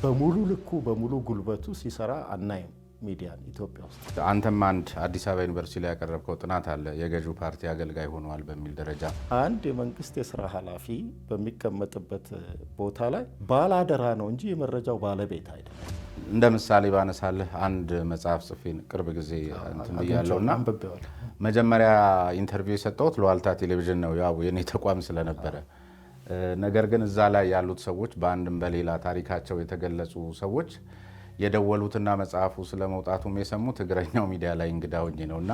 በሙሉ ልኩ በሙሉ ጉልበቱ ሲሰራ አናይም ሚዲያን ኢትዮጵያ ውስጥ። አንተም አንድ አዲስ አበባ ዩኒቨርሲቲ ላይ ያቀረብከው ጥናት አለ የገዢው ፓርቲ አገልጋይ ሆነዋል በሚል ደረጃ። አንድ የመንግስት የስራ ኃላፊ በሚቀመጥበት ቦታ ላይ ባላደራ ነው እንጂ የመረጃው ባለቤት አይደለም። እንደ ምሳሌ ባነሳልህ አንድ መጽሐፍ ጽፌን ቅርብ ጊዜ እንትን ብያለሁና መጀመሪያ ኢንተርቪው የሰጠሁት ለዋልታ ቴሌቪዥን ነው፣ ያው የኔ ተቋም ስለነበረ። ነገር ግን እዛ ላይ ያሉት ሰዎች በአንድም በሌላ ታሪካቸው የተገለጹ ሰዎች የደወሉትና መጽሐፉ ስለመውጣቱም የሰሙት እግረኛው ሚዲያ ላይ እንግዳ ሆኜ ነውና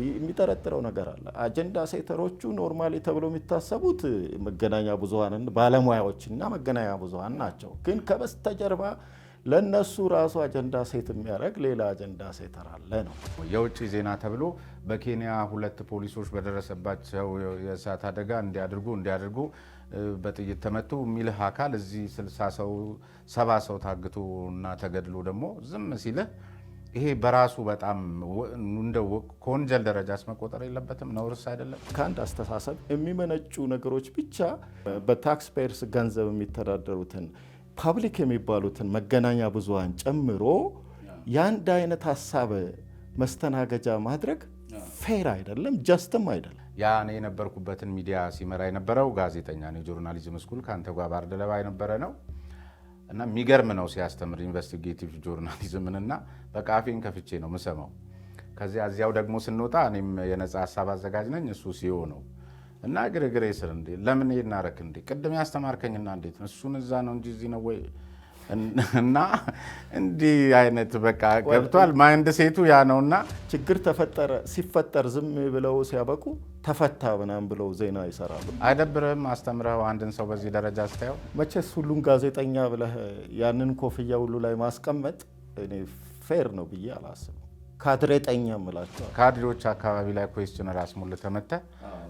የሚጠረጥረው ነገር አለ። አጀንዳ ሴተሮቹ ኖርማሊ ተብሎ የሚታሰቡት መገናኛ ብዙሃን ባለሙያዎችና መገናኛ ብዙሃን ናቸው። ግን ከበስተጀርባ ለነሱ ራሱ አጀንዳ ሴት የሚያደርግ ሌላ አጀንዳ ሴተር አለ ነው። የውጭ ዜና ተብሎ በኬንያ 2 ፖሊሶች በደረሰባቸው የእሳት አደጋ እንዲያደርጉ በጥይት ተመቱ የሚልህ አካል እዚህ 60 ሰው 70 ሰው ታግቶ እና ተገድሎ ደግሞ ዝም ሲልህ ይሄ በራሱ በጣም እንደው ከወንጀል ደረጃስ መቆጠር የለበትም? ነውርስ አይደለም? ከአንድ አስተሳሰብ የሚመነጩ ነገሮች ብቻ በታክስ ፔየርስ ገንዘብ የሚተዳደሩትን ፓብሊክ የሚባሉትን መገናኛ ብዙሃን ጨምሮ የአንድ አይነት ሀሳብ መስተናገጃ ማድረግ ፌር አይደለም፣ ጀስትም አይደለም። ያ እኔ የነበርኩበትን ሚዲያ ሲመራ የነበረው ጋዜጠኛ ነው። ጆርናሊዝም ስኩል ከአንተ ጋር ባልደረባ የነበረ ነው እና የሚገርም ነው ሲያስተምር ኢንቨስቲጌቲቭ ጆርናሊዝምንና በቃ አፌን ከፍቼ ነው የምሰማው። ከዚያ እዚያው ደግሞ ስንወጣ እኔም የነጻ ሀሳብ አዘጋጅ ነኝ፣ እሱ ሲዮ ነው እና ግርግሬ ስር እንዴ ለምን ይናረክ እንዴ ቅድም ያስተማርከኝና እንዴት ነው እሱን እዛ ነው እንጂ እዚህ ነው ወይ እና እንዲህ አይነት በቃ ገብቷል። ማይንድ ሴቱ ያ ነውና ችግር ተፈጠረ ሲፈጠር ዝም ብለው ሲያበቁ ተፈታ ምናምን ብለው ዜና ይሰራሉ። አይደብርም? አስተምረው አንድን ሰው በዚህ ደረጃ ስታየው መቼስ ሁሉን ጋዜጠኛ ብለህ ያንን ኮፍያ ሁሉ ላይ ማስቀመጥ እኔ ፌር ነው ብዬ አላስብም። ካድሬጠኛ ምላቸው ካድሬዎች አካባቢ ላይ ኩዌስቸነር አስሞልተህ ተመተህ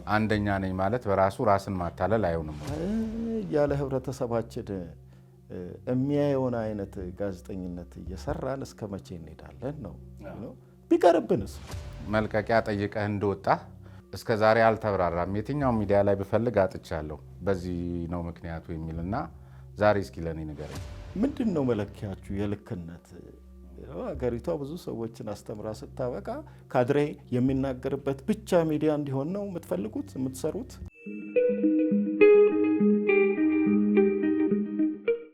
አንደኛ ነኝ ማለት በራሱ ራስን ማታለል አይሆንም ያለ ህብረተሰባችን የሚያየውን አይነት ጋዜጠኝነት እየሰራን እስከ መቼ እንሄዳለን ነው ቢቀርብንስ? መልቀቂያ ጠይቀህ እንደወጣህ እስከ ዛሬ አልተብራራም። የትኛው ሚዲያ ላይ ብፈልግ አጥቻለሁ በዚህ ነው ምክንያቱ የሚልና ዛሬ እስኪ ለኔ ንገረኝ። ምንድን ነው መለኪያችሁ የልክነት? ሀገሪቷ ብዙ ሰዎችን አስተምራ ስታበቃ ካድሬ የሚናገርበት ብቻ ሚዲያ እንዲሆን ነው የምትፈልጉት የምትሰሩት?